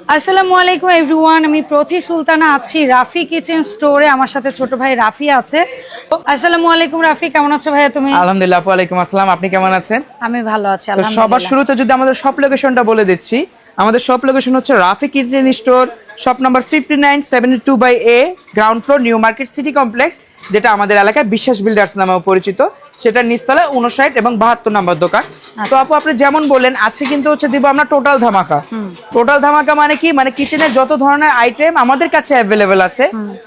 আসসালামু আলাইকুম এভরিওয়ান, আমি প্রতি সুলতানা আছি রাফি কিচেন স্টোরে। আমার সাথে ছোট ভাই রাফি আছে। আসসালামু আলাইকুম রাফি, কেমন আছো ভাইয়া তুমি? আলহামদুলিল্লাহ। ওয়ালাইকুম আসসালাম, আপনি কেমন আছেন? আমি ভালো আছি তো সবার আলহামদুলিল্লাহ। শুরুতে যদি আমাদের শপ লোকেশনটা বলে দিচ্ছি, আমাদের শপ লোকেশন হচ্ছে Rafi kitchen store, shop number 5972/A, ground floor, new market city complex, যেটা আমাদের এলাকায় বিশ্বাস বিল্ডার্স নামেও পরিচিত। সেটা নিচতলায় 59 এবং 72 নম্বর দোকান। তো আপু আপনি যেমন বললেন, আজকে কিন্তু হচ্ছে দিব আমরা টোটাল ধামাকা। টোটাল ধামাকা মানে কি? মানে কিচেনের যত ধরনের আইটেম আমাদের কাছে অ্যাভেলেবেল আছে,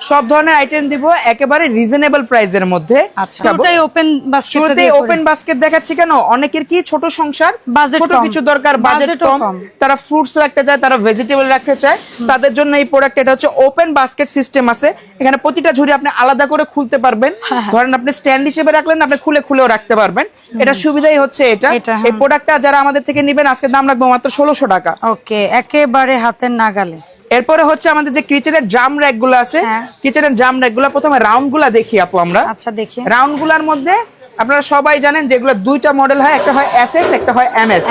সব ধরনের আইটেম দিব একেবারে রিজনেবল প্রাইসের মধ্যে। শুরুতেই ওপেন বাস্কেট, শুরুতেই ওপেন বাস্কেট দেখাচ্ছি কেন, অনেকের কি ছোট সংসার, বাজেট ছোট কম, কিছু দরকার, বাজেট কম, তারা ফ্রুটস রাখতে চায়, তারা ভেজিটেবল রাখতে চায়, তাদের জন্য এই প্রোডাক্ট। এটা হচ্ছে ওপেন বাস্কেট সিস্টেম আছে, এখানে প্রতিটা ঝুড়ি আপনি আলাদা করে খুলতে পারবেন। ধরেন আপনি স্ট্যান্ড হিসেবে রাখলেন, আপনি খুলেও রাখতে পারবেন। এটা সুবিধাই হচ্ছে এটা। এই প্রোডাক্টটা যারা আমাদের থেকে নেবেন আজকে দাম রাখবো মাত্র 1600 টাকা। ওকে, একেবারে হাতের নাগালে। এরপরে হচ্ছে আমাদের যে কিচেনের ড্রাম র‍্যাক গুলো আছে, কিচেনের ড্রাম র‍্যাক গুলো প্রথমে রাউন্ড গুলা দেখি আপু আমরা। আচ্ছা দেখি। রাউন্ড গুলার মধ্যে আপনারা সবাই জানেন যেগুলো দুইটা মডেল হয়, একটা হয় এসএস, একটা হয় এমএস।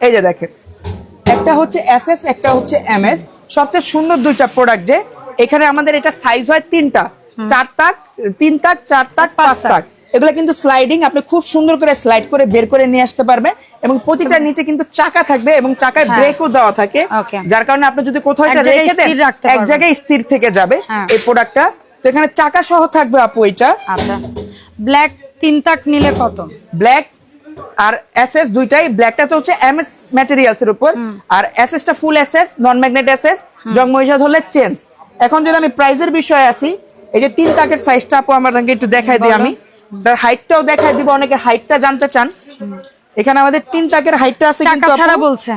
এই যে দেখেন, একটা হচ্ছে এসএস, একটা হচ্ছে এমএস। সবচেয়ে সুন্দর দুইটা প্রোডাক্ট যে এখানে আমাদের এটা সাইজ হয় তিনটা, 4 তাক, 3 তাক, 4 তাক, 5 তাক। এগুলো কিন্তু স্লাইডিং, আপনি খুব সুন্দর করে স্লাইড করে বের করে নিয়ে আসতে পারবেন। এবং প্রতিটার নিচে কিন্তু চাকা থাকবে এবং চাকায় ব্রেকও দেওয়া থাকে, যার কারণে আপনি যদি কোথাও এটা রেখে দেন এক জায়গায় স্থির থেকে যাবে এই প্রোডাক্টটা। তো এখানে চাকা সহ থাকবে আপু এটা। আচ্ছা, ব্ল্যাক 3 তাক নিলে কত? ব্ল্যাক আর এসএস দুইটাই, ব্ল্যাকটা তো হচ্ছে এমএস ম্যাটেরিয়ালস এর উপর, আর এসএসটা full SS, non magnet SS, জং মরিচা ধরলে চেঞ্জ। এখন যদি আমি প্রাইসের বিষয়ে আসি, এই যে 3 তাকের সাইজটা আপু আমাকে একটু দেখাই দিই, আমি তার হাইটটাও দেখাই দিব, অনেকে হাইটটা জানতে চান। এখানে আমাদের 3 তাকের হাইটটা আছে কিন্তু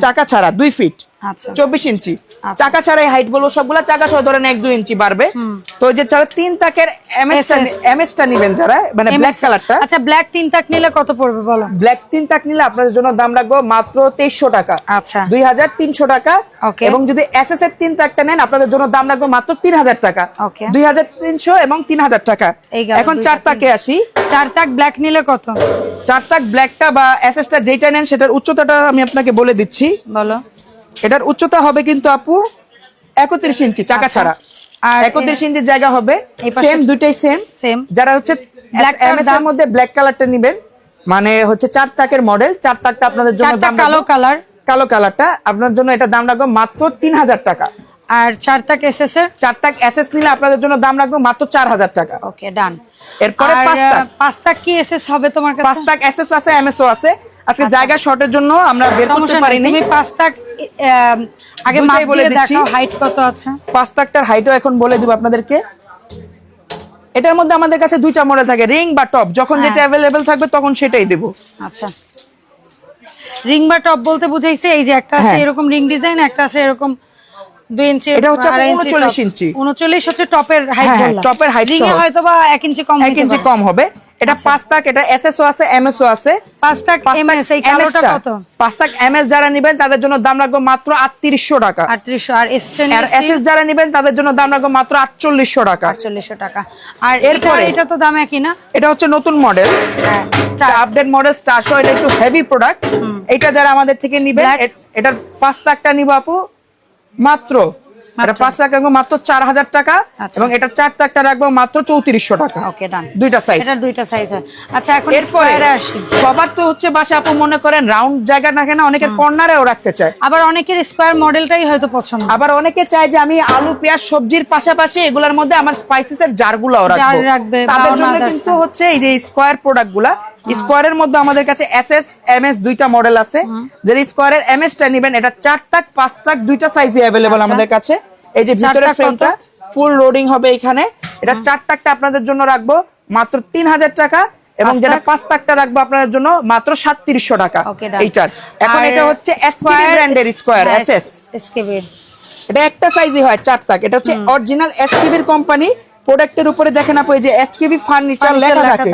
চাকা ছাড়া 2 ফিট 24 ইঞ্চি। চাকা ছাড়াই হাইট বলবো সবগুলা, চাকা সহ ধরেন 1-2 ইঞ্চি বাড়বে। তো যে যারা 3 তাকের এমএসটা নেবেন, যারা মানে ব্ল্যাক কালারটা। আচ্ছা, ব্ল্যাক 3 তাক নিলে কত পড়বে বলো? ব্ল্যাক 3 তাক নিলে আপনাদের জন্য দাম রাখবো মাত্র 2300 টাকা। আচ্ছা, 2300 টাকা। এবং যদি এসএস এর 3 তাকটা নেন আপনাদের জন্য দাম রাখবো মাত্র 3000 টাকা। 2300 এবং 3000 টাকা। এখন 4 তাকে আসি। 4 তাক ব্ল্যাক নিলে কত? 4 তাক ব্ল্যাকটা বা এসএসটা যেটা নেন সেটার উচ্চতাটা আমি আপনাকে বলে দিচ্ছি। বলো। এটার উচ্চতা হবে কিন্তু আপু 31 ইঞ্চি চাকা ছাড়া, আর 31 ইঞ্চির জায়গা হবে সেম, দুইটাই সেম। যারা হচ্ছে এমএস এর মধ্যে ব্ল্যাক কালারটা নেবেন, মানে হচ্ছে 4 তাকের মডেল, 4 তাকটা আপনাদের জন্য দাম কালো কালারটা আপনার জন্য এটা দাম রাখবো মাত্র 3000 টাকা। আর 4 তাক এসএস এর 4 তাক এসএস নিলে আপনাদের জন্য দাম রাখবো মাত্র 4000 টাকা। ওকে, ডান। এরপরে 5 তাক কি এসএস হবে তোমার কাছে? 5 তাক এসএস আছে, এমএসও আছে। আজকে জায়গা শর্টের জন্য আমরা বের করতে পারিনি। তুমি 5 তাক আগে মাপ দিয়ে দেখাও, হাইট কত আছে? 5 তাকটার হাইটও এখন বলে দিব আপনাদেরকে। এটার মধ্যে আমাদের কাছে দুইটা মডেল থাকে, রিং বা টপ, যখন যেটা अवेलेबल থাকবে তখন সেটাই দেব। আচ্ছা, রিং বা টপ বলতে বুঝাইছে এই যে একটা আছে এরকম রিং ডিজাইন, একটা আছে এরকম 2 ইঞ্চি, এটা হচ্ছে 39 ইঞ্চি। 39 হচ্ছে টপের হাইট বললাম। টপের হাইট রিং এ হয়তো বা 1 ইঞ্চি কম, 1 ইঞ্চি কম হবে। এটা 5 তাক, এটা এসএসও আছে, এমএসও আছে। 5 তাক এমএস, এই কালোটা কত? 5 তাক এমএস যারা নেবেন তাদের জন্য দাম রাখবো মাত্র 3800 টাকা। 3800। আর এসএস যারা নেবেন তাদের জন্য দাম রাখবো মাত্র 4800 টাকা। 4800 টাকা। আর এরপরে এটা তো দাম একই না? এটা হচ্ছে নতুন model, update model star show. এটা একটু হেভি প্রোডাক্ট। এটা যারা আমাদের থেকে নেবেন, এটার 5 তাকটা নিব আপু মাত্র, এটা 5 তাক রাখবো মাত্র 4000 টাকা। এবং এটা 4 তাকটা রাখবো মাত্র 3400 টাকা। ওকে, ডান। দুইটা সাইজ, এটা দুইটা সাইজ হয়। আচ্ছা, এখন স্কয়ারে আসি। সবার তো হচ্ছে বাসা আপু মনে করেন রাউন্ড জায়গা রাখে না, অনেকের কর্নারেও রাখতে চায়, আবার অনেকের স্কয়ার মডেলটাই হয়তো পছন্দ, আবার অনেকে চায় যে আমি আলু পেঁয়াজ সবজির পাশাপাশি এগুলোর মধ্যে আমার স্পাইসেসের জারগুলোও রাখবো। তাদের জন্য কিন্তু হচ্ছে এই যে স্কয়ার প্রোডাক্টগুলা। স্কয়ারের মধ্যে আমাদের কাছে এসএস এমএস দুইটা মডেল আছে। যে স্কয়ারের এমএসটা নেবেন, এটা 4 তাক 5 তাক দুইটা সাইজে अवेलेबल আমাদের কাছে। এই যে ভিতরের ফ্রেমটা ফুল লোডিং হবে এখানে। এটা 4 তাকটা আপনাদের জন্য রাখবো মাত্র 3000 টাকা। এবং যেটা 5 তাকটা রাখবো আপনাদের জন্য মাত্র 3700 টাকা এইটার। এখন এটা হচ্ছে এসকেবি ব্র্যান্ডের স্কয়ার এসএস। এটা একটা সাইজই হয় 4 তাক। এটা হচ্ছে অরিজিনাল এসকেবির কোম্পানি। প্রোডাক্টের উপরে দেখেন আপু এই যে এসকেবি ফার্নিচার লেখা থাকে।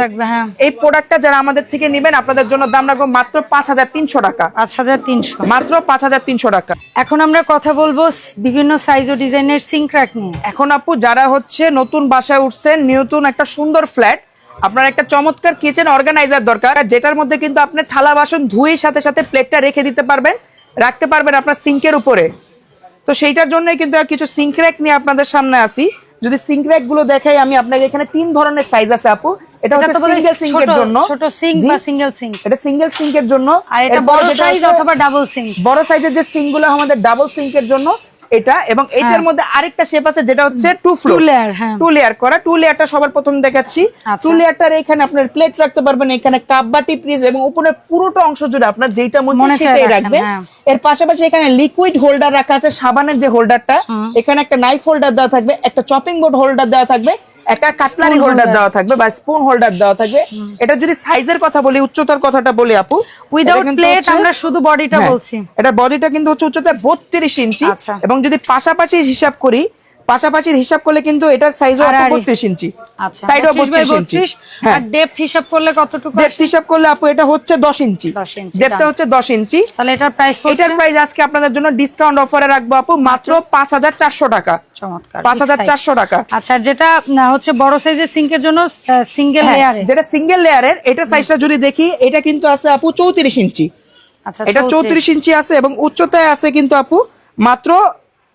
এই প্রোডাক্টটা যারা আমাদের থেকে নেবেন আপনাদের জন্য দাম রাখবো মাত্র 5300 টাকা। 5300, মাত্র 5300 টাকা। এখন আমরা কথা বলবো বিভিন্ন সাইজ ও ডিজাইনের সিঙ্ক র‍্যাক নিয়ে। এখন আপু যারা হচ্ছে নতুন বাসায় উঠছেন, নতুন একটা সুন্দর ফ্ল্যাট, আপনার একটা চমৎকার কিচেন অর্গানাইজার দরকার, যেটার মধ্যে কিন্তু আপনি থালা বাসন ধুয়ে সাথে সাথে প্লেটটা রেখে দিতে পারবেন। রাখতে পারবেন আপনার সিঙ্কের উপরে। তো সেইটার জন্য কিন্তু কিছু সিঙ্ক র্যাক নিয়ে আপনাদের সামনে আসি। যদি সিঙ্ক র্যাক গুলো দেখাই আমি আপনাকে, এখানে 3 ধরনের সাইজ আছে আপু। এটা হচ্ছে সিঙ্গেল সিঙ্কের জন্য, ছোট সিঙ্ক বা সিঙ্গেল সিঙ্ক, এটা সিঙ্গেল সিঙ্কের জন্য। আর এটা বড় সাইজ অথবা ডাবল সিঙ্ক, বড় সাইজের যে সিঙ্ক গুলো আমাদের ডাবল সিঙ্কের জন্য এটা। এবং এটার মধ্যে আরেকটা শেপ আছে যেটা হচ্ছে 2 লেয়ার, 2 লেয়ার করা। 2 লেয়ারটা সবার প্রথম দেখাচ্ছি। 2 লেয়ারটার এখানে আপনার প্লেট রাখতে পারবেন, এখানে কাপ বাটি পিস, এবং উপরে পুরোটা অংশ জুড়ে আপনার যেটা মন চায় সেটাই রাখবেন। এর পাশাপাশি এখানে লিকুইড হোল্ডার রাখা আছে, সাবানের যে হোল্ডারটা, এখানে একটা নাইফ হোল্ডার দেওয়া থাকবে, একটা চপিং বোর্ড হোল্ডার দেওয়া থাকবে, একটা কাটলারি হোল্ডার দেওয়া থাকবে বা স্পুন হোল্ডার দেওয়া থাকবে। এটা যদি সাইজের কথা বলি, উচ্চতার কথাটা বলি আপু, উইদাউট প্লেট আমরা শুধু বডিটা বলছি। এটা বডিটা কিন্তু হচ্ছে উচ্চতা 32 ইঞ্চি। এবং যদি পাশাপাশি হিসাব করি, পাশাপাশির হিসাব করলে কিন্তু এটার সাইজও 32 ইঞ্চি, সাইডও 32 ইঞ্চি। আর ডেপথ হিসাব করলে কতটুকু? ডেপথ হিসাব করলে আপু এটা হচ্ছে 10 ইঞ্চি, ডেপথটা হচ্ছে 10 ইঞ্চি। তাহলে এটার প্রাইস, এটার প্রাইস আজকে আপনাদের জন্য ডিসকাউন্ট অফারে রাখবো আপু মাত্র 5400 টাকা। চমৎকার, 5400 টাকা। আচ্ছা, যেটা হচ্ছে বড় সাইজের সিঙ্কের জন্য সিঙ্গেল লেয়ারে, যেটা সিঙ্গেল লেয়ারের, এটা সাইজটা যদি দেখি, এটা কিন্তু আছে আপু 34 ইঞ্চি। আচ্ছা, এটা 34 ইঞ্চি আছে এবং উচ্চতায় আছে কিন্তু আপু মাত্র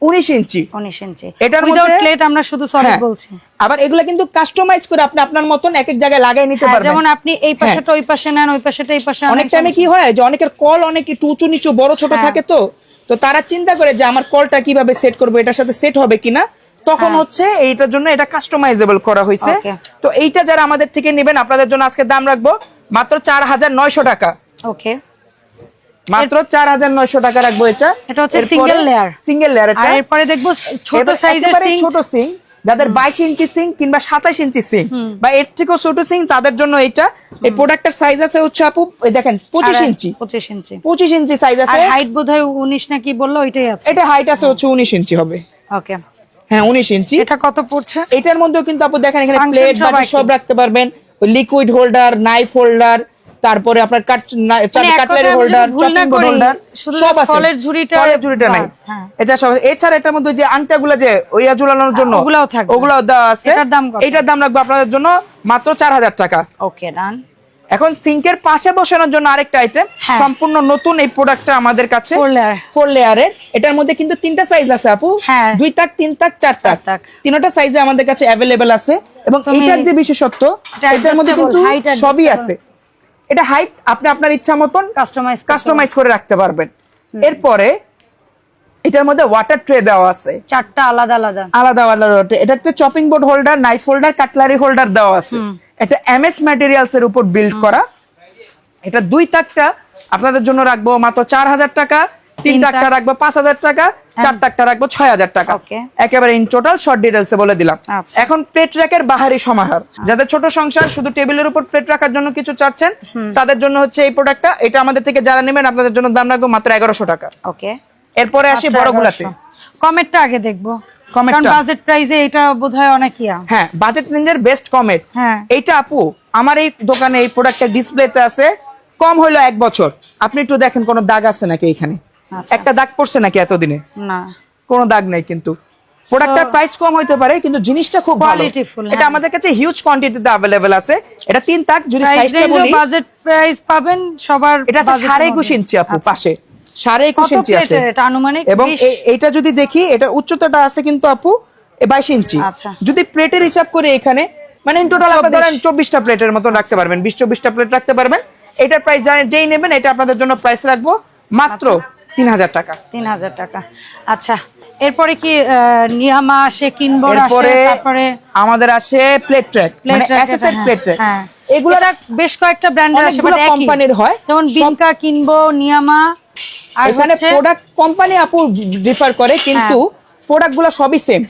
19 ইঞ্চি। 19 ইঞ্চি। এটার উইদাউট মধ্যে প্লেট আমরা শুধু সলিড বলছি। আবার এগুলা কিন্তু কাস্টমাইজ করে আপনি আপনার মতন এক এক জায়গায় লাগাই নিতে পারবেন। যেমন আপনি এই পাশেটা ওই পাশে নেন, ওই পাশেটা এই পাশে। অনেক টাইমে কি হয় যে অনেকের কল অনেক একটু উঁচু নিচু বড় ছোট থাকে, তো তারা চিন্তা করে যে আমার কলটা কিভাবে সেট করব, এটার সাথে সেট হবে কিনা, তখন হচ্ছে এইটার জন্য এটা কাস্টমাইজেবল করা হয়েছে। তো এইটা যারা আমাদের থেকে নেবেন, আপনাদের জন্য আজকে দাম রাখবো মাত্র 4900 টাকা। ওকে, মাত্র 4900 টাকা রাখবো। এটা হচ্ছে সিঙ্গেল লেয়ার, সিঙ্গেল লেয়ার। আর এরপরে দেখবো ছোট সাইজের সিঙ্ক, ছোট সিঙ্ক যাদের 22 ইঞ্চি সিঙ্ক কিংবা 27 ইঞ্চি সিঙ্ক বা এর থেকেও ছোট সিঙ্ক, তাদের জন্য এটা। এই প্রোডাক্টের সাইজ আছে হচ্ছে আপু, এই দেখেন 25 ইঞ্চি, 25 ইঞ্চি সাইজ আছে। আর হাইট বোধহয় 19 না কি বললো, ওইটাই আছে। এটা হাইট আছে হচ্ছে 19 ইঞ্চি হবে। ওকে, হ্যাঁ 19 ইঞ্চি। এটা কত পড়ছে? এটার মধ্যেও কিন্তু আপু দেখেন এখানে প্লেট বাটি সব রাখতে পারবেন, লিকুইড হোল্ডার, নাইফ হোল্ডার, তারপরে আপনার cutlery holder, chopping board holder সব আছে। ফলের ঝুড়িটা নাই। এটা সব। এছাড়া এটার মধ্যে যে আংটাগুলো যে ওইয়া ঝুলানোর জন্য ওগুলাও দেওয়া আছে। এটার দাম রাখবো আপনাদের জন্য মাত্র 4000 টাকা। ওকে, ডান। এখন সিঙ্কের পাশে বসানোর জন্য আরেকটা আইটেম, সম্পূর্ণ নতুন এই প্রোডাক্টটা আমাদের কাছে 4 লেয়ারের। এটার মধ্যে কিন্তু 3টা সাইজ আছে আপু, 2 তাক, 3 তাক, 4 তাক, তিনটা সাইজে আমাদের কাছে অ্যাভেলেবেল আছে। এবং এটার যে বিশেষত্ব, এটার মধ্যে কিন্তু সবই আছে। এটা হাইট আপনি আপনার ইচ্ছা মতন কাস্টমাইজ করে রাখতে পারবেন। এরপরে এটার মধ্যে ওয়াটার ট্রে দেওয়া আছে, 4টা আলাদা আলাদা। এটা একটা chopping board holder, knife holder, cutlery holder দেওয়া আছে। এটা এমএস ম্যাটেরিয়ালস এর উপর বিল্ড করা। এটা 2 তাকটা আপনাদের জন্য রাখবো মাত্র 4000 টাকা, 3 তাকটা রাখবো 5000 টাকা, 4 তাকটা রাখবো 6000 টাকা। একেবারে ইন টোটাল শর্ট ডিটেইলসে বলে দিলাম। এখন প্লেট র্যাকের বাহারি সমাহার, যাদের ছোট সংসার শুধু টেবিলের উপর প্লেট রাখার জন্য কিছু চাচ্ছেন, তাদের জন্য হচ্ছে এই প্রোডাক্টটা। এটা আমাদের থেকে যারা নেবেন, আপনাদের জন্য দাম রাখবো মাত্র 1100 টাকা। ওকে, এরপরে আসি বড়গুলাতে। কমেটটা আগে দেখবো, কারণ বাজেট প্রাইসে এটা বোধহয় অনেক ইয়া। হ্যাঁ, বাজেট রেঞ্জের বেস্ট কমেট। এইটা আপু আমার এই দোকানে এই প্রোডাক্টটা ডিসপ্লেতে আছে কম হলো 1 বছর। আপনি একটু দেখেন কোনো দাগ আছে নাকি এখানে, একটা দাগ পড়ছে নাকি এতদিনে? না, কোনো দাগ নাই। কিন্তু প্রোডাক্টটার প্রাইস কম হইতে পারে, কিন্তু জিনিসটা খুব ভালো। এটা আমাদের কাছে হিউজ কোয়ান্টিটিতে अवेलेबल আছে। এটা 3 তাক, যদি সাইজটা বলি বাজেট প্রাইস পাবেন সবার। এটা 21.5 ইঞ্চি আপু, পাশে 21.5 ইঞ্চি আছে এটা আনুমানিক। এবং এইটা যদি দেখি, এটার উচ্চতাটা আছে কিন্তু আপু 22 ইঞ্চি। যদি প্লেটের হিসাব করে এখানে মানে ইন টোটাল আপনি ধরেন 24টা প্লেটের মতো রাখতে পারবেন, 20-24টা প্লেট রাখতে পারবেন। এটার প্রাইস যেই নেবেন, এটা আপনাদের জন্য প্রাইস রাখবো মাত্র 3000 টাকা। 3000 টাকা। আচ্ছা, এরপরে কি নিয়ামা আসে, কিনবো আসে, তারপরে আমাদের আসে প্লেট ট্র্যাক, মানে এসএস এর প্লেট ট্র্যাক। এগুলা বেশ কয়েকটা ব্র্যান্ডের আছে, মানে একই কোম্পানির হয়, যেমন বিনকা, কিনবো, নিয়ামা। আর এখানে প্রোডাক্ট কোম্পানি আপু ডিফার করে, কিন্তু প্রোডাক্টগুলো সবই সেম।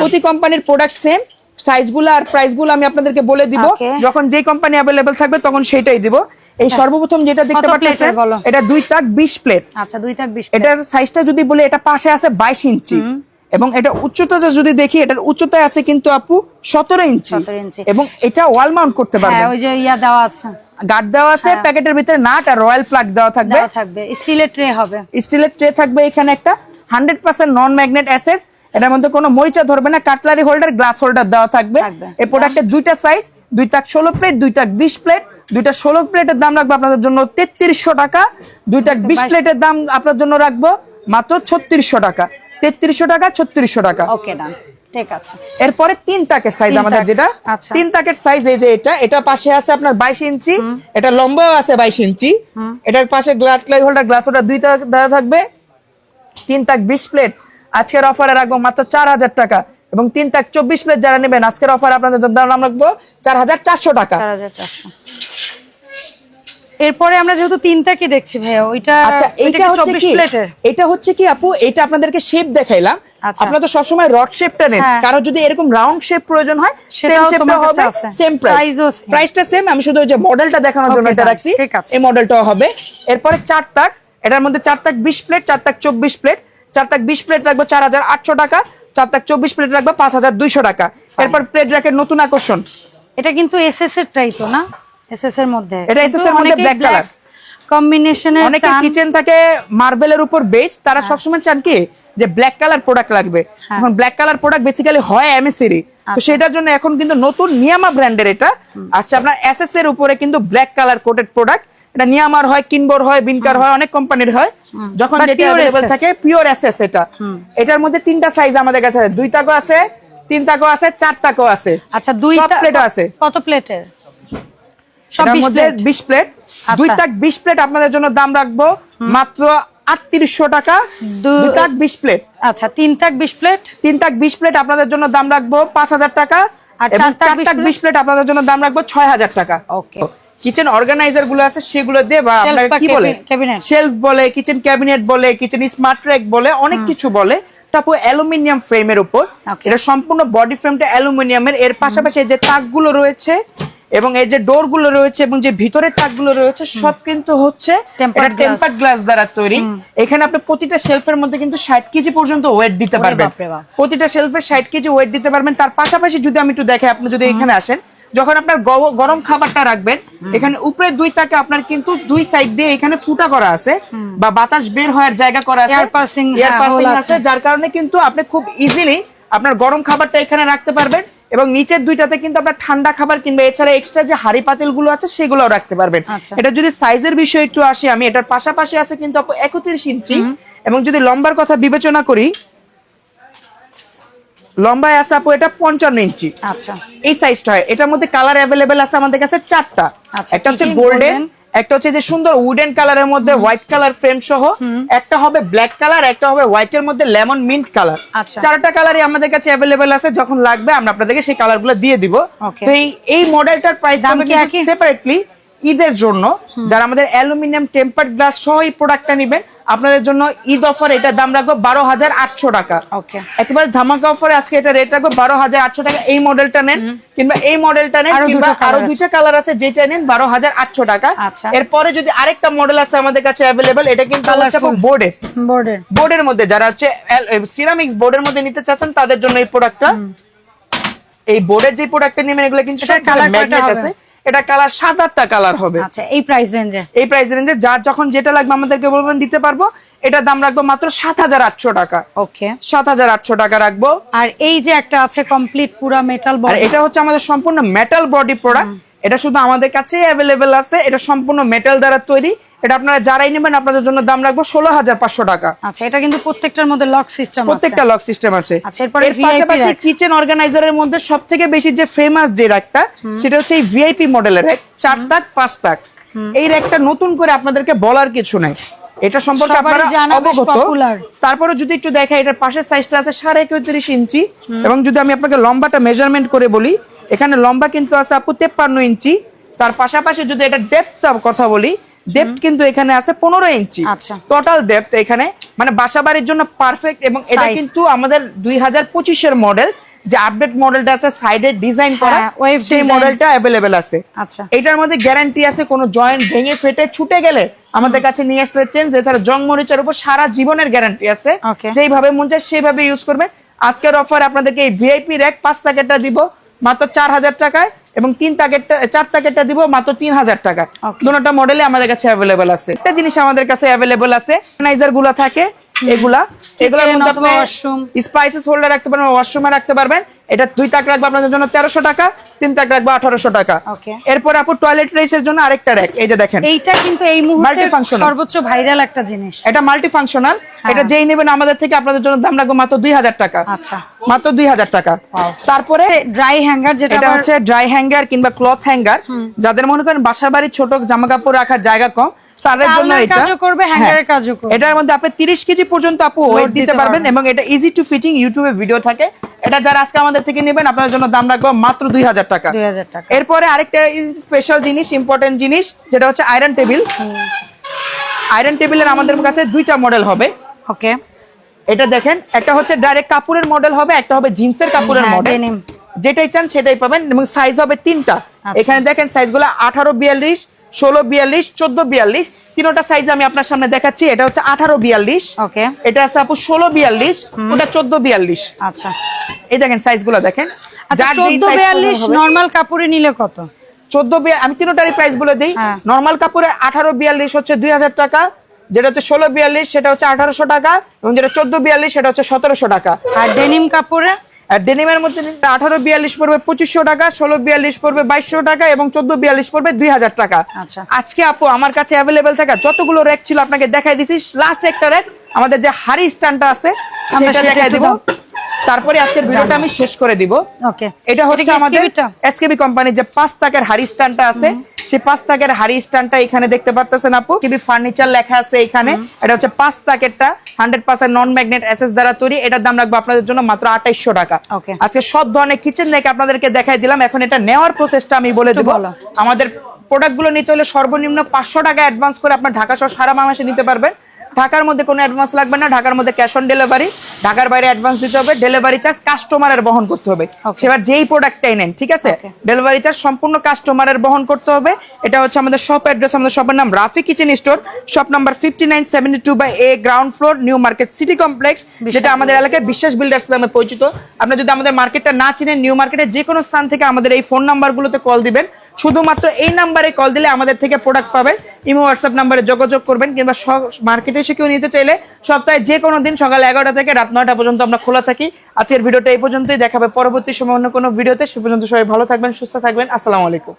প্রতি কোম্পানির প্রোডাক্ট সেম, সাইজগুলো আর প্রাইসগুলো আমি আপনাদেরকে বলে দিব। যখন যে কোম্পানি अवेलेबल থাকবে তখন সেটাই দিব। এই সর্বপ্রথম যেটা দেখতে পাচ্ছেন, এটা 2 তাক 20 প্লেট। আচ্ছা, 2 তাক 20 প্লেট। এটার সাইজটা যদি বলি, এটা পাশে আছে 22 ইঞ্চি এবং এটা উচ্চতাটা যদি দেখি, এটার উচ্চতায় আছে কিন্তু আপু 17 ইঞ্চি এবং এটা ওয়াল মাউন্ট করতে পারবেন। হ্যাঁ, ওই যে ইয়া দেওয়া আছে, গার্ড দেওয়া আছে, প্যাকেটের ভিতরে নাট আর রয়্যাল প্লাগ দেওয়া থাকবে। স্টিলের ট্রে হবে, স্টিলের ট্রে থাকবে। এখানে একটা 100% নন ম্যাগনেট এসএস, এটার মধ্যে কোনো মরিচা ধরবে না। কাটলারি হোল্ডার, গ্লাস হোল্ডার দেওয়া থাকবে। এই প্রোডাক্টের 2টা সাইজ, 2 তাক 16 প্লেট, 2 তাক 20 প্লেট, দুইটা 16 প্লেটের দাম রাখবো আপনাদের জন্য 3300 টাকা, দুইটা 20 প্লেটের দাম আপনার জন্য রাখবো মাত্র 3600 টাকা। 3300 টাকা, 3600 টাকা। ওকে ডান, ঠিক আছে। এরপরে 3 তাকের সাইজ আমাদের যেটা, আচ্ছা 3 তাকের সাইজ এই যে এটা পাশে আছে আপনার 22 ইঞ্চি, এটা লম্বাও আছে 22 ইঞ্চি, এটার পাশে গ্লাস হোল্ডার, গ্লাস হোল্ডার দুইটা দেওয়া থাকবে। 3 তাক 20 প্লেট আজকের অফারে রাখবো মাত্র 4000 টাকা, এবং 3 তাক 24 প্লেট যারা নেবেন আজকের অফারে আপনাদের দাম রাখবো 4400 টাকা। 4400। এরপরে আমরা যেহেতু 3 তাকি দেখছি ভাইয়া, ওইটা আচ্ছা এটা হচ্ছে কি 24 প্লেটের? এটা হচ্ছে কি আপু, এটা আপনাদেরকে শেপ দেখাইলাম। আচ্ছা। আপনারা তো সবসময় রড শেপটা নেন, কারো যদি এরকম রাউন্ড শেপ প্রয়োজন হয় সেম শেপটা হবে, সেম প্রাইস, প্রাইসটা সেম। আমি শুধু ওই যে মডেলটা দেখানোর জন্য এটা রাখছি, এই মডেলটাও হবে। এরপরে 4 তাক, এটার মধ্যে 4 তাক 20 প্লেট, 4 তাক 24 প্লেট, 4 তাক 20 প্লেট রাখবো 4800 টাকা, 4 তাক 24 প্লেট রাখবো 5200 টাকা। এরপর প্লেট র্যাকের নতুন আকর্ষণ, এটা কিন্তু এসএস এর টাই তো না? এসএস এর মধ্যে, এটা এসএস এর মধ্যে ব্ল্যাক কালার কম্বিনেশনে। অনেকে কিচেন থাকে মার্বেলের উপর বেস, তারা সবসময় চান কি যে ব্ল্যাক কালার প্রোডাক্ট লাগবে। এখন ব্ল্যাক কালার প্রোডাক্ট বেসিক্যালি হয় এমএসসি, তো সেটার জন্য এখন কিন্তু নতুন নিয়ামা ব্র্যান্ডের এটা আসছে আপনার এসএস এর উপরে কিন্তু ব্ল্যাক কালার কোটেড প্রোডাক্ট। এটা নিয়ামার হয়, কিনবোর হয়, বিনকার হয়, অনেক কোম্পানির হয়। যখন যেটা अवेलेबल থাকে পিওর এসএস এটা। এটার মধ্যে 3টা সাইজ আমাদের কাছে আছে, 2 তাকও আছে, 3 তাকও আছে, 4 তাকও আছে। আচ্ছা 2 প্লেটও আছে। কত প্লেটের? সব 20 প্লেট। 2 তাক 20 প্লেট আপনাদের জন্য দাম রাখবো মাত্র 3800 টাকা। 2 তাক 20 প্লেট। আচ্ছা 3 তাক 20 প্লেট, 3 তাক 20 প্লেট আপনাদের জন্য দাম রাখবো 5000 টাকা, আর 4 তাক 20 প্লেট আপনাদের জন্য দাম রাখবো 6000 টাকা। ওকে। কিচেন অর্গানাইজার গুলো আছে সেগুলো দিয়ে, বা আপনারা কি বলে শেলফ বলে, কিচেন ক্যাবিনেট বলে, কিচেন স্মার্ট র‍্যাক বলে, অনেক কিছু বলে। তারপর অ্যালুমিনিয়াম ফ্রেমের উপর, এটা সম্পূর্ণ বডি ফ্রেমটা অ্যালুমিনিয়ামের। এর পাশাপাশি যে তাকগুলো রয়েছে এবং এই যে ডোর গুলো রয়েছে এবং যে ভিতরের তাকগুলো রয়েছে সব কিন্তু হচ্ছে টেম্পারড গ্লাস দ্বারা তৈরি। এখানে আপনি প্রতিটা শেলফের মধ্যে কিন্তু 60 কেজি পর্যন্ত ওয়েট দিতে পারবেন, প্রতিটা শেলফে 60 কেজি ওয়েট দিতে পারবেন। তার পাশাপাশি যদি আমি একটু দেখাই, আপনি যদি এখানে আসেন, যখন আপনার গরম খাবারটা রাখবেন, এখানে উপরে 2 তাকে আপনার কিন্তু 2 সাইড দিয়ে এখানে ফুটা করা আছে বা বাতাস বের হওয়ার জায়গা করা আছে, এয়ার পাসিং আছে, যার কারণে কিন্তু আপনি খুব ইজিলি আপনার গরম খাবারটা এখানে রাখতে পারবেন। এবং নিচের 2টাতে কিন্তু আপনার ঠান্ডা খাবার কিংবা এছাড়া এক্সট্রা যে হাড়ি পাতিল গুলো আছে সেগুলোও রাখতে পারবেন। এটা যদি সাইজের বিষয়ে একটু আসি, আমি এটার পাশাপাশি আছে কিন্তু 31 ইঞ্চি, এবং যদি লম্বার কথা বিবেচনা করি, লম্বায় আছে আপু এটা 55 ইঞ্চি। আচ্ছা এই সাইজটা হয়। এটার মধ্যে কালার अवेलेबल আছে আমাদের কাছে 4টা। একটা হচ্ছে গোল্ডেন, একটা হচ্ছে যে সুন্দর উডেন কালারের মধ্যে হোয়াইট কালার ফ্রেম সহ, একটা হবে ব্ল্যাক কালার, একটা হবে হোয়াইটের মধ্যে লেমন মিন্ট কালার। 4টা কালারই আমাদের কাছে अवेलेबल আছে। যখন লাগবে আমরা আপনাদেরকে সেই কালারগুলো দিয়ে দিব। তো এই মডেলটার প্রাইস হবে কি সেপারেটলি ঈদের জন্য, যারা আমাদের অ্যালুমিনিয়াম টেম্পারড গ্লাস সহ এই প্রোডাক্টটা নেবেন আপনাদের জন্য ঈদ অফার এটার দাম রাখবো 12800 টাকা। একেবারে ধামাকা অফারে আজকে এটা রেট রাখবো 12800 টাকা। এই মডেলটা নেন কিংবা এই মডেলটা নেন, কিংবা আরো 2টা কালার আছে, যেটা নেন 12800 টাকা। এরপরে যদি আরেকটা মডেল আছে আমাদের কাছে अवेलेबल, এটা কিন্তু হচ্ছে বোর্ডের মধ্যে, যারা হচ্ছে সিরামিক্স বোর্ডের মধ্যে নিতে চাচ্ছেন তাদের জন্য এই প্রোডাক্টটা। এই বোর্ডের যে প্রোডাক্টটা নেবেন এগুলো কিন্তু ম্যাগনেট আছে, এটা কালার 7-8টা কালার হবে। আচ্ছা এই প্রাইস রেঞ্জে যার যখন যেটা লাগবে আমাদেরকে বলবেন, দিতে পারবো। এটা দাম রাখবো মাত্র 7800 টাকা। ওকে 7800 টাকা রাখবো। আর এই যে একটা আছে কমপ্লিট পুরো মেটাল বডি, এটা হচ্ছে আমাদের সম্পূর্ণ মেটাল বডি প্রোডাক্ট। এটা শুধু আমাদের কাছে अवेलेबल আছে, এটা সম্পূর্ণ মেটাল দ্বারা তৈরি। এটা আপনারা যারাই নেবেন আপনাদের জন্য দাম রাখবো 16500 টাকা। আচ্ছা এটা কিন্তু প্রত্যেকটার মধ্যে লক সিস্টেম আছে, প্রত্যেকটা লক সিস্টেম আছে। আচ্ছা এরপরে পাশাপাশি কিচেন অর্গানাইজারের মধ্যে সবথেকে বেশি যে ফেমাস যে র্যাকটা, সেটা হচ্ছে এই ভিআইপি মডেলের র্যাক, 4 তাক 5 তাক। এই র্যাকটা নতুন করে আপনাদেরকে বলার কিছু নাই, এটা সম্পর্কে আপনারা অবগত। তারপরে যদি একটু দেখাই, এটার পাশের সাইজটা আছে 31.5 ইঞ্চি, এবং যদি আমি আপনাকে লম্বাটা মেজারমেন্ট করে বলি, এখানে লম্বা কিন্তু আছে আপু 53 ইঞ্চি। তার পাশাপাশি যদি এটা ডেপথ কথা বলি, ডেপথ কিন্তু এখানে আছে 15 ইঞ্চি। টোটাল ডেপথ এখানে মানে বাসাবাড়ির জন্য পারফেক্ট। এবং এটা কিন্তু আমাদের 2025 এর মডেল, যে আপডেট মডেলটা আছে সাইডে ডিজাইন করা, সেই মডেলটা अवेलेबल আছে। আচ্ছা এটার মধ্যে গ্যারান্টি আছে, কোনো জয়েন্ট ভেঙে ফেটে ছুটে গেলে আমাদের কাছে নিয়ে আসলে চেঞ্জ। এছাড়া জং মরিচের উপর সারা জীবনের গ্যারান্টি আছে, যেইভাবে মন চায় সেইভাবে ইউজ করবেন। আজকের অফার আপনাদেরকে এই ভিআইপি র‍্যাক 5 প্যাকেটটা দিব মাত্র 4000 টাকায়, এবং 4 প্যাকেটটা দিব মাত্র 3000 টাকা। দুটোটা মডেলে আমাদের কাছে अवेलेबल আছে। একটা জিনিস আমাদের কাছে अवेलेबल আছে, অর্গানাইজার গুলো থাকে এগুলা, এগুলোর মধ্যে আপনি স্পাইসেস হোল্ডার রাখতে পারবেন, ওয়াশরুমে রাখতে পারবেন। এটা 2 তাক রাখবো আপনাদের জন্য 1300 টাকা, 3 তাক রাখবো 1800 টাকা। এরপর আপু টয়লেট রেসের জন্য আরেকটা র‍্যাক, এই যে দেখেন এইটা কিন্তু এই মুহূর্তে সর্বোচ্চ ভাইরাল একটা জিনিস, এটা মাল্টি ফাংশনাল। এটা যেই নেবেন আমাদের থেকে আপনাদের জন্য দাম রাখবো মাত্র 2000 টাকা। আচ্ছা, মাত্র 2000 টাকা। তারপরে ড্রাই হ্যাঙ্গার, যেটা এটা হচ্ছে ড্রাই হ্যাঙ্গার কিংবা ক্লথ হ্যাঙ্গার, যাদের মনে করেন বাসা বাড়ির ছোট জামা কাপড় রাখার জায়গা কম, তাদের জন্য এটা করবে, হ্যাঙ্গারের কাজও করবে। এটার মধ্যে আপনি 30 কেজি পর্যন্ত আপু ওয়েট দিতে পারবেন এবং এটা ইজি টু ফিটিং, ইউটিউবে ভিডিও থাকে। এটা যারা আজকে আমাদের থেকে নেবেন আপনাদের জন্য দাম রাখবো মাত্র 2000 টাকা। 2000 টাকা। এরপরে আরেকটা স্পেশাল জিনিস, ইম্পর্টেন্ট জিনিস, যেটা হচ্ছে আয়রন টেবিল। আয়রন টেবিলের আমাদের কাছে 2টা মডেল হবে। ওকে, এটা দেখেন, একটা হচ্ছে ডাইরেক্ট কাপড়ের মডেল হবে, একটা হবে জিন্সের কাপড়ের মডেল। যেটাই চান সেটাই পাবেন এবং সাইজ হবে 3টা। এখানে দেখেন সাইজগুলো 18, 42, 16, 42, 14, 42, তিনটা সাইজ আমি আপনার সামনে দেখাচ্ছি। এটা হচ্ছে 18, 42, ওকে, এটা আছে আপু 16, 42, ওটা 14, 42। আচ্ছা, এই দেখেন সাইজগুলো দেখেন। আচ্ছা, 14, 42 নরমাল কাপড়ে নিলে কত? 14, 42 আমি তিনটারই প্রাইস বলে দেই। নরমাল কাপড়ের 18, 42 হচ্ছে 2000 টাকা, যেটা হচ্ছে 16, 42 সেটা হচ্ছে 1800 টাকা, এবং যেটা 14, 42 সেটা হচ্ছে 1700 টাকা। আর ডেনিম কাপড়ে, আর ডেনিমের মধ্যে 18, 42 পড়বে 2500 টাকা, 16, 42 পড়বে 2200 টাকা, এবং 14, 42 পড়বে 2000 টাকা। আচ্ছা, আজকে আপু আমার কাছে অ্যাভেলেবেল থাকা যতগুলো র‍্যাক ছিল আপনাকে দেখাই দিছি। লাস্ট একটা র‍্যাক আমাদের যে হাড়ি স্ট্যান্ডটা আছে সেটা দেখাই দিব, তারপরে আজকের ভিডিওটা আমি শেষ করে দিব। ওকে, এটা হচ্ছে আমাদের এসকেবি কোম্পানির যে 5 তাকের হাড়ি স্ট্যান্ডটা আছে, সেই 5 তাকের হাড়ি স্ট্যান্ডটা এখানে দেখতে পারতেছেন আপু। কিবি ফার্নিচার লেখা আছে এখানে। এটা হচ্ছে 5 তাকেরটা 100% নন ম্যাগনেট এসএস দ্বারা তৈরি। এটার দাম রাখবো আপনাদের জন্য মাত্র 2800 টাকা। আজকে সব ধরনের কিচেন র‍্যাক আপনাদেরকে দেখাই দিলাম। এখন এটা নেওয়ার প্রসেসটা আমি বলে দেব। আমাদের প্রোডাক্টগুলো নিতে হলে সর্বনিম্ন 500 টাকা অ্যাডভান্স করে আপনার ঢাকা সহ সারা বাংলাদেশে নিতে পারবেন। ঢাকার মধ্যে কোনো অ্যাডভান্স লাগবে না, ঢাকার মধ্যে ক্যাশ অন ডেলিভারি। ঢাকার বাইরে অ্যাডভান্স দিতে হবে, ডেলিভারি চার্জ কাস্টমারের বহন করতে হবে। সেবার যেই প্রোডাক্টটাই নেন, ঠিক আছে, ডেলিভারি চার্জ সম্পূর্ণ কাস্টমারের বহন করতে হবে। এটা হচ্ছে আমাদের শপ অ্যাড্রেস, আমাদের শপের নাম Rafi kitchen store, shop number 5972/A, ground floor, new market city complex, যেটা আমাদের এলাকায় বিশ্বাস বিল্ডার্স নামে পরিচিত। আপনি যদি আমাদের মার্কেটটা না চিনেন, নিউ মার্কেটের যে কোনো স্থান থেকে আমাদের এই ফোন নাম্বারগুলোতে কল দিবেন। শুধুমাত্র এই নাম্বারে কল দিলে আমাদের থেকে প্রোডাক্ট পাবেন। ইমো হোয়াটসঅ্যাপ নাম্বারে যোগাযোগ করবেন, কিংবা মার্কেটে এসে কেউ নিতে চাইলে সপ্তাহে যে কোনো দিন সকাল 11টা থেকে রাত 9টা পর্যন্ত আমরা খোলা থাকি। আজকের ভিডিওটা এই পর্যন্তই, দেখাবে পরবর্তী সময় অন্য কোনো ভিডিওতে। সে পর্যন্ত সবাই ভালো থাকবেন, সুস্থ থাকবেন। আসসালামু আলাইকুম।